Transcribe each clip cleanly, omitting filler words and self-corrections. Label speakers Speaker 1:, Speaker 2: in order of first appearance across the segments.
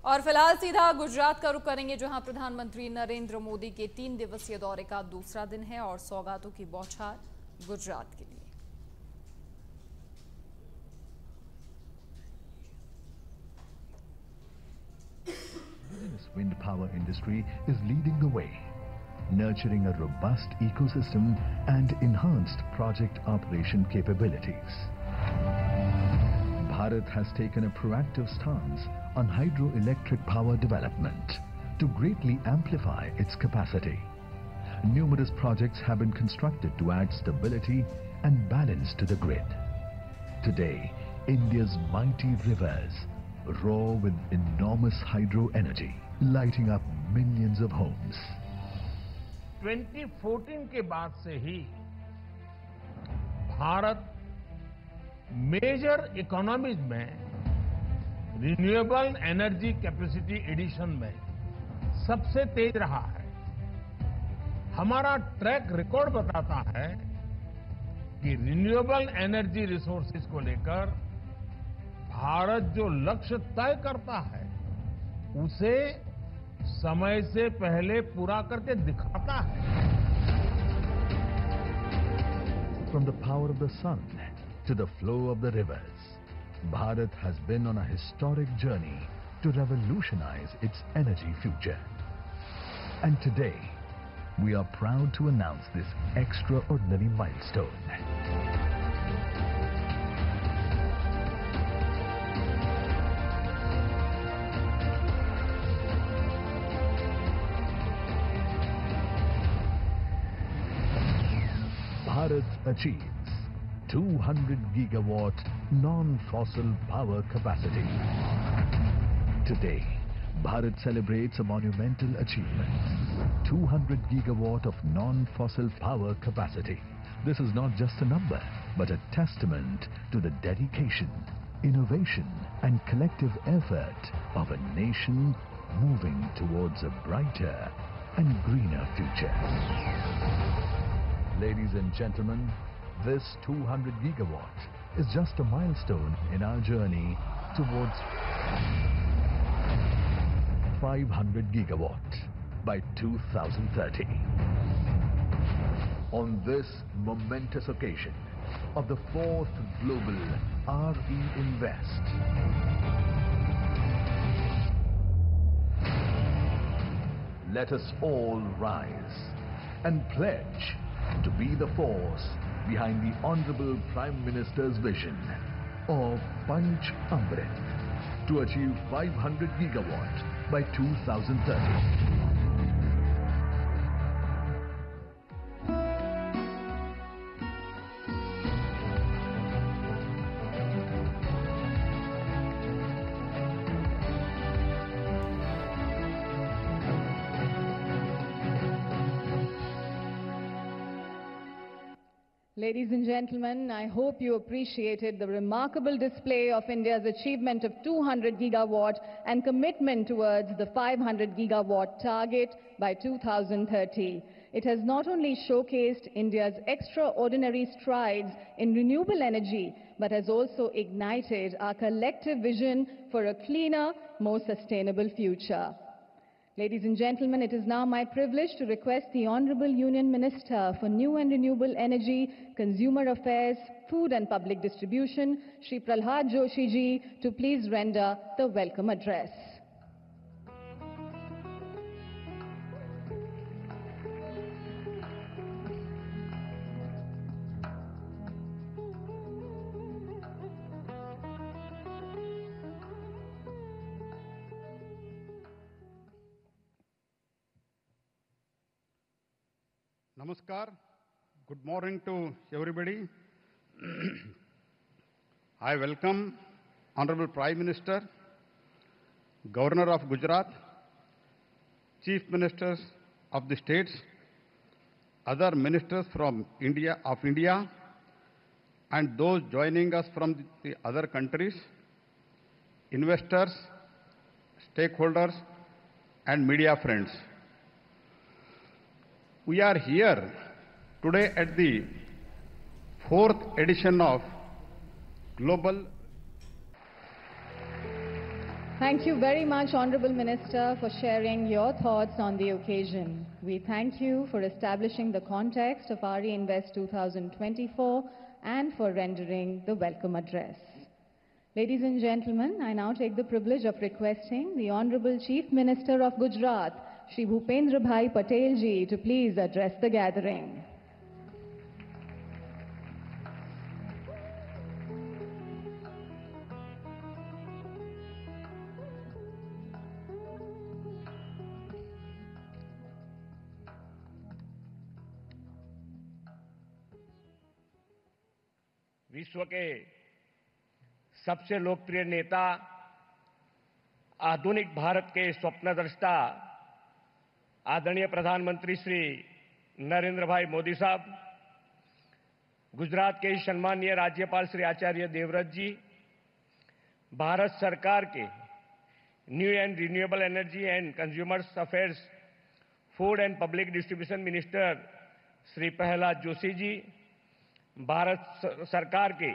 Speaker 1: और फिलहाल सीधा गुजरात का रुख करेंगे, जहां प्रधानमंत्री नरेंद्र मोदी के 3 दिवसीय दौरे का दूसरा दिन है और सौगातों की बौछार गुजरात के लिए।
Speaker 2: Wind power industry is leading the way, nurturing a robust ecosystem and enhanced project operation capabilities. Bharat has taken a proactive stance on hydroelectric power development to greatly amplify its capacity. Numerous projects have been constructed to add stability and balance to the grid. Today, India's mighty rivers roar with enormous hydro energy, lighting up millions of homes.
Speaker 3: 2014 के बाद से ही Bharat major economies में renewable energy capacity addition में सबसे तेज रहा है। हमारा track record बताता है कि रिन्यूएबल एनर्जी रिसोर्सेज को लेकर भारत जो लक्ष्य तय करता है उसे समय से पहले पूरा करके दिखाता है।
Speaker 2: From the power of the sun to the flow of the rivers, Bharat has been on a historic journey to revolutionize its energy future. And today, we are proud to announce this extraordinary milestone. Bharat achieves 200 gigawatt non-fossil power capacity. Today, Bharat celebrates a monumental achievement, 200 gigawatt of non-fossil power capacity. This is not just a number, but a testament to the dedication, innovation and collective effort of a nation moving towards a brighter and greener future. Ladies and gentlemen, this 200 gigawatt is just a milestone in our journey towards 500 gigawatt by 2030. On this momentous occasion of the 4th Global RE Invest, let us all rise and pledge to be the force behind the Honorable Prime Minister's vision of Panch Amrit to achieve 500 gigawatt by 2030.
Speaker 4: Ladies and gentlemen, I hope you appreciated the remarkable display of India's achievement of 200 gigawatt and commitment towards the 500 gigawatt target by 2030. It has not only showcased India's extraordinary strides in renewable energy, but has also ignited our collective vision for a cleaner, more sustainable future. Ladies and gentlemen, it is now my privilege to request the Honorable Union Minister for New and Renewable Energy, Consumer Affairs, Food and Public Distribution, Shri Prahlad Joshi ji, to please render the welcome address.
Speaker 5: Namaskar. Good morning to everybody. I welcome Honorable Prime Minister, Governor of Gujarat, Chief Ministers of the states, other ministers from India, and those joining us from the other countries, investors, stakeholders, and media friends. We are here today at the 4th edition of Global
Speaker 4: Thank you very much, Honorable Minister, for sharing your thoughts on the occasion. We thank you for establishing the context of RE Invest 2024 and for rendering the welcome address. Ladies and gentlemen, I now take the privilege of requesting the Honorable Chief Minister of Gujarat, Shri Bhupendra Bhai Patel ji, to please address the gathering.
Speaker 6: विश्व के सबसे लोकप्रिय नेता, आधुनिक भारत के स्वप्नद्रष्टा आदरणीय प्रधानमंत्री श्री नरेंद्र भाई मोदी साहब, गुजरात के सम्माननीय राज्यपाल श्री आचार्य देवव्रत जी, भारत सरकार के new and renewable energy and consumers affairs, food and public distribution minister Shri Prahlad Joshi ji, Bharat सरकार के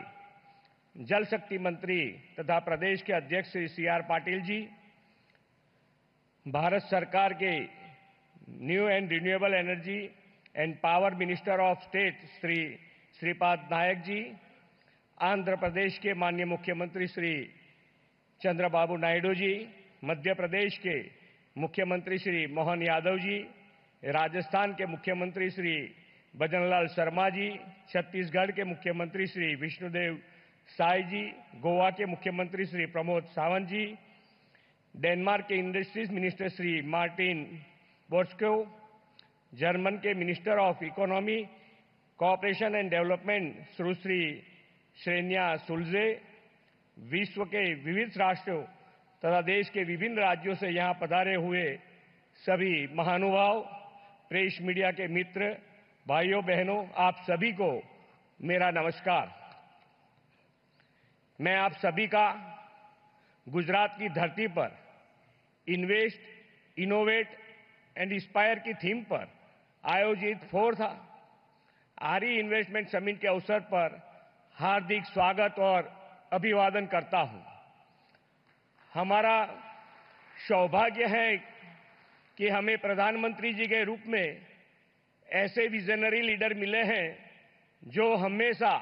Speaker 6: जल शक्ति मंत्री तथा प्रदेश के अध्यक्ष श्री सी.आर. पाटिल जी, भारत सरकार के new and renewable energy and power minister of state Shri Shripad Naik ji, Andhra Pradesh के माननीय मुख्यमंत्री श्री चंद्रबाबू नायडू जी, मध्य प्रदेश के मुख्यमंत्री श्री मोहन यादव जी, राजस्थान के मुख्यमंत्री श्री भजनलाल शर्मा जी, छत्तीसगढ़ के मुख्यमंत्री श्री विष्णुदेव साय जी, गोवा के मुख्यमंत्री श्री प्रमोद सावंत जी, डेनमार्क के इंडस्ट्रीज मिनिस्टर श्री मार्टिन बोर्स्को, जर्मन के minister of economy, cooperation and development Sushri श्रेन्या सुलजे, विश्व के विविध राष्ट्रों तथा देश के विभिन्न राज्यों से यहां पधारे हुए सभी महानुभाव, प्रेस मीडिया के मित्र, भाइयों बहनों, आप सभी को मेरा नमस्कार। मैं आप सभी का गुजरात की धरती पर इन्वेस्ट, इनोवेट एंड इंस्पायर की थीम पर आयोजित 4th आरई इन्वेस्टमेंट समिट के अवसर पर हार्दिक स्वागत और अभिवादन करता हूं। हमारा सौभाग्य है कि हमें प्रधानमंत्री जी के रूप में ऐसे विजनरी लीडर मिले हैं जो हमेशा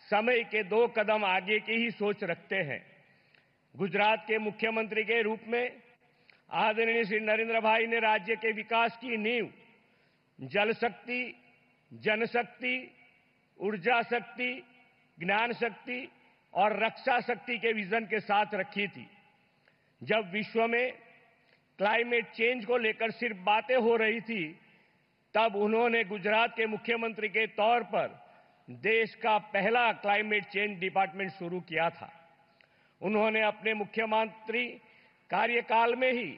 Speaker 6: समय के 2 कदम आगे की ही सोच रखते हैं। गुजरात के मुख्यमंत्री के रूप में आदरणीय श्री नरेंद्र भाई ने राज्य के विकास की नींव जल शक्ति, जनशक्ति, ऊर्जा शक्ति, ज्ञान शक्ति और रक्षा शक्ति के विजन के साथ रखी थी। जब विश्व में क्लाइमेट चेंज को लेकर सिर्फ बातें हो रही थी, तब उन्होंने गुजरात के मुख्यमंत्री के तौर पर देश का पहला क्लाइमेट चेंज डिपार्टमेंट शुरू किया था। उन्होंने अपने मुख्यमंत्री कार्यकाल में ही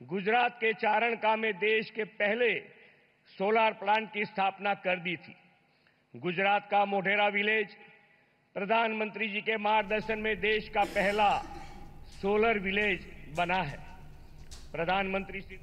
Speaker 6: गुजरात के चारणका में देश के पहले सोलर प्लांट की स्थापना कर दी थी। गुजरात का मोढेरा विलेज प्रधानमंत्री जी के मार्गदर्शन में देश का पहला सोलर विलेज बना है। प्रधानमंत्री श्री